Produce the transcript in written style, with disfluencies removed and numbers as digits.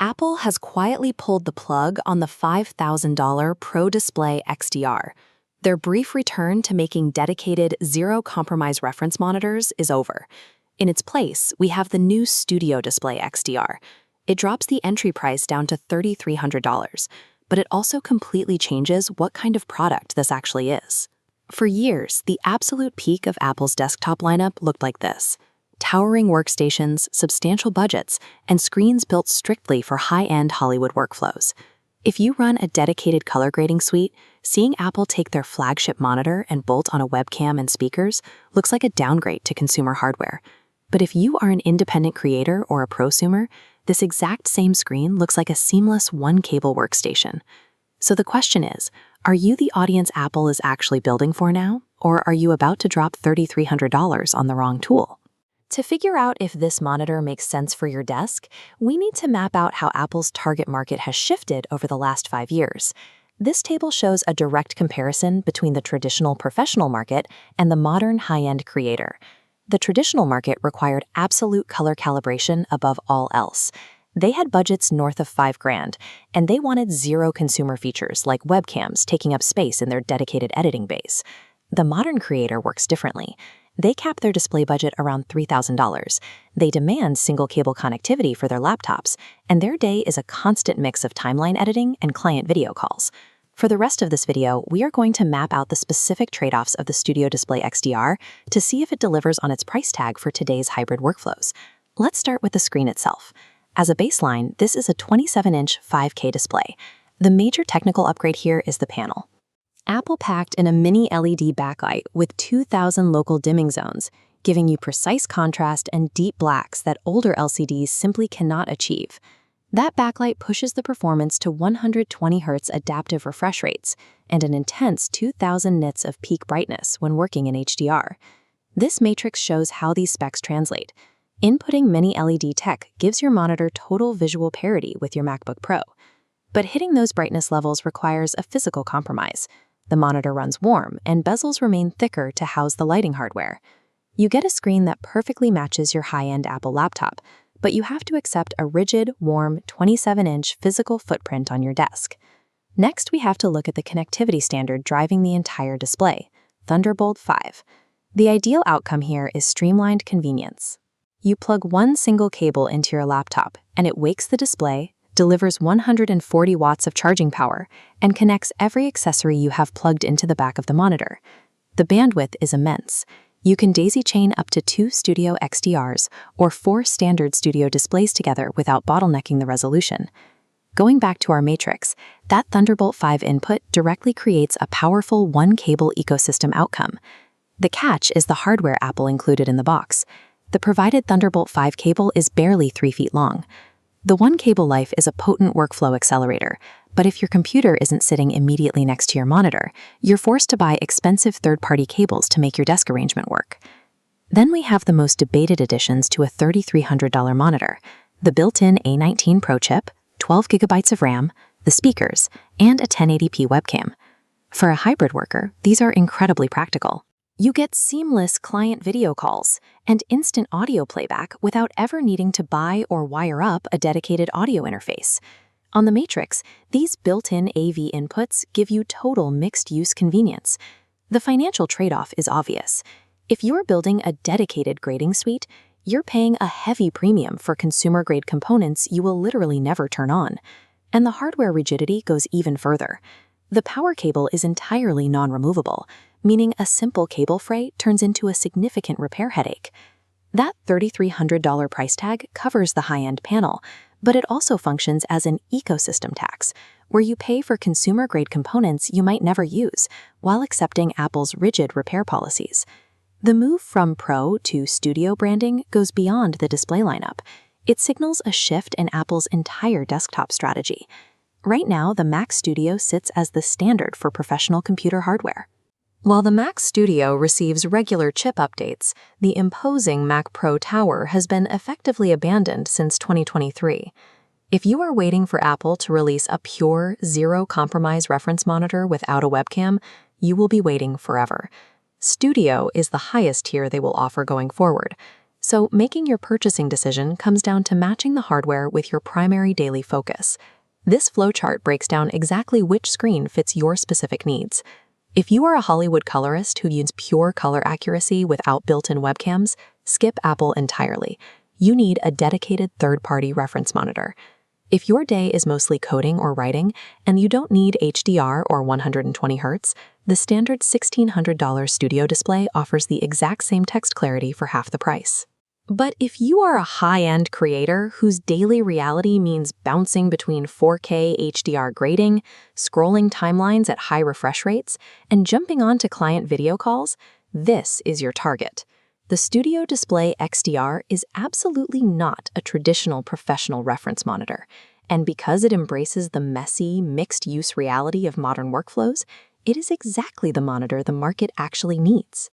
Apple has quietly pulled the plug on the $5,000 Pro Display XDR. Their brief return to making dedicated zero-compromise reference monitors is over. In its place, we have the new Studio Display XDR. It drops the entry price down to $3,300, but it also completely changes what kind of product this actually is. For years, the absolute peak of Apple's desktop lineup looked like this: towering workstations, substantial budgets, and screens built strictly for high-end Hollywood workflows. If you run a dedicated color grading suite, seeing Apple take their flagship monitor and bolt on a webcam and speakers looks like a downgrade to consumer hardware. But if you are an independent creator or a prosumer, this exact same screen looks like a seamless one-cable workstation. So the question is, are you the audience Apple is actually building for now, or are you about to drop $3,300 on the wrong tool? To figure out if this monitor makes sense for your desk, we need to map out how Apple's target market has shifted over the last 5 years. This table shows a direct comparison between the traditional professional market and the modern high-end creator. The traditional market required absolute color calibration above all else. They had budgets north of $5,000, and they wanted zero consumer features like webcams taking up space in their dedicated editing bays. The modern creator works differently. They cap their display budget around $3,000. They demand single-cable connectivity for their laptops, and their day is a constant mix of timeline editing and client video calls. For the rest of this video, we are going to map out the specific trade-offs of the Studio Display XDR to see if it delivers on its price tag for today's hybrid workflows. Let's start with the screen itself. As a baseline, this is a 27-inch 5K display. The major technical upgrade here is the panel. Apple packed in a mini LED backlight with 2,000 local dimming zones, giving you precise contrast and deep blacks that older LCDs simply cannot achieve. That backlight pushes the performance to 120 Hz adaptive refresh rates and an intense 2,000 nits of peak brightness when working in HDR. This matrix shows how these specs translate. Inputting mini LED tech gives your monitor total visual parity with your MacBook Pro. But hitting those brightness levels requires a physical compromise. The monitor runs warm, and bezels remain thicker to house the lighting hardware. You get a screen that perfectly matches your high-end Apple laptop, but you have to accept a rigid, warm 27-inch physical footprint on your desk. Next, we have to look at the connectivity standard driving the entire display, Thunderbolt 5. The ideal outcome here is streamlined convenience. You plug one single cable into your laptop, and it wakes the display, delivers 140 watts of charging power, and connects every accessory you have plugged into the back of the monitor. The bandwidth is immense. You can daisy-chain up to 2 Studio XDRs or 4 standard Studio displays together without bottlenecking the resolution. Going back to our matrix, that Thunderbolt 5 input directly creates a powerful one-cable ecosystem outcome. The catch is the hardware Apple included in the box. The provided Thunderbolt 5 cable is barely 3 feet long. The one-cable life is a potent workflow accelerator, but if your computer isn't sitting immediately next to your monitor, you're forced to buy expensive third-party cables to make your desk arrangement work. Then we have the most debated additions to a $3,300 monitor: the built-in A19 Pro chip, 12 GB of RAM, the speakers, and a 1080p webcam. For a hybrid worker, these are incredibly practical. You get seamless client video calls and instant audio playback without ever needing to buy or wire up a dedicated audio interface. On the Matrix, these built-in AV inputs give you total mixed-use convenience. The financial trade-off is obvious. If you're building a dedicated grading suite, you're paying a heavy premium for consumer-grade components you will literally never turn on. And the hardware rigidity goes even further. The power cable is entirely non-removable, meaning a simple cable fray turns into a significant repair headache. That $3,300 price tag covers the high-end panel, but it also functions as an ecosystem tax, where you pay for consumer-grade components you might never use, while accepting Apple's rigid repair policies. The move from Pro to Studio branding goes beyond the display lineup. It signals a shift in Apple's entire desktop strategy. Right now, the Mac Studio sits as the standard for professional computer hardware. While the Mac Studio receives regular chip updates, the imposing Mac Pro tower has been effectively abandoned since 2023. If you are waiting for Apple to release a pure, zero-compromise reference monitor without a webcam, you will be waiting forever. Studio is the highest tier they will offer going forward. So making your purchasing decision comes down to matching the hardware with your primary daily focus. This flowchart breaks down exactly which screen fits your specific needs. If you are a Hollywood colorist who uses pure color accuracy without built-in webcams, skip Apple entirely. You need a dedicated third-party reference monitor. If your day is mostly coding or writing, and you don't need HDR or 120 Hz, the standard $1,600 Studio Display offers the exact same text clarity for half the price. But if you are a high-end creator whose daily reality means bouncing between 4K HDR grading, scrolling timelines at high refresh rates, and jumping onto client video calls, this is your target. The Studio Display XDR is absolutely not a traditional professional reference monitor, and because it embraces the messy, mixed-use reality of modern workflows, it is exactly the monitor the market actually needs.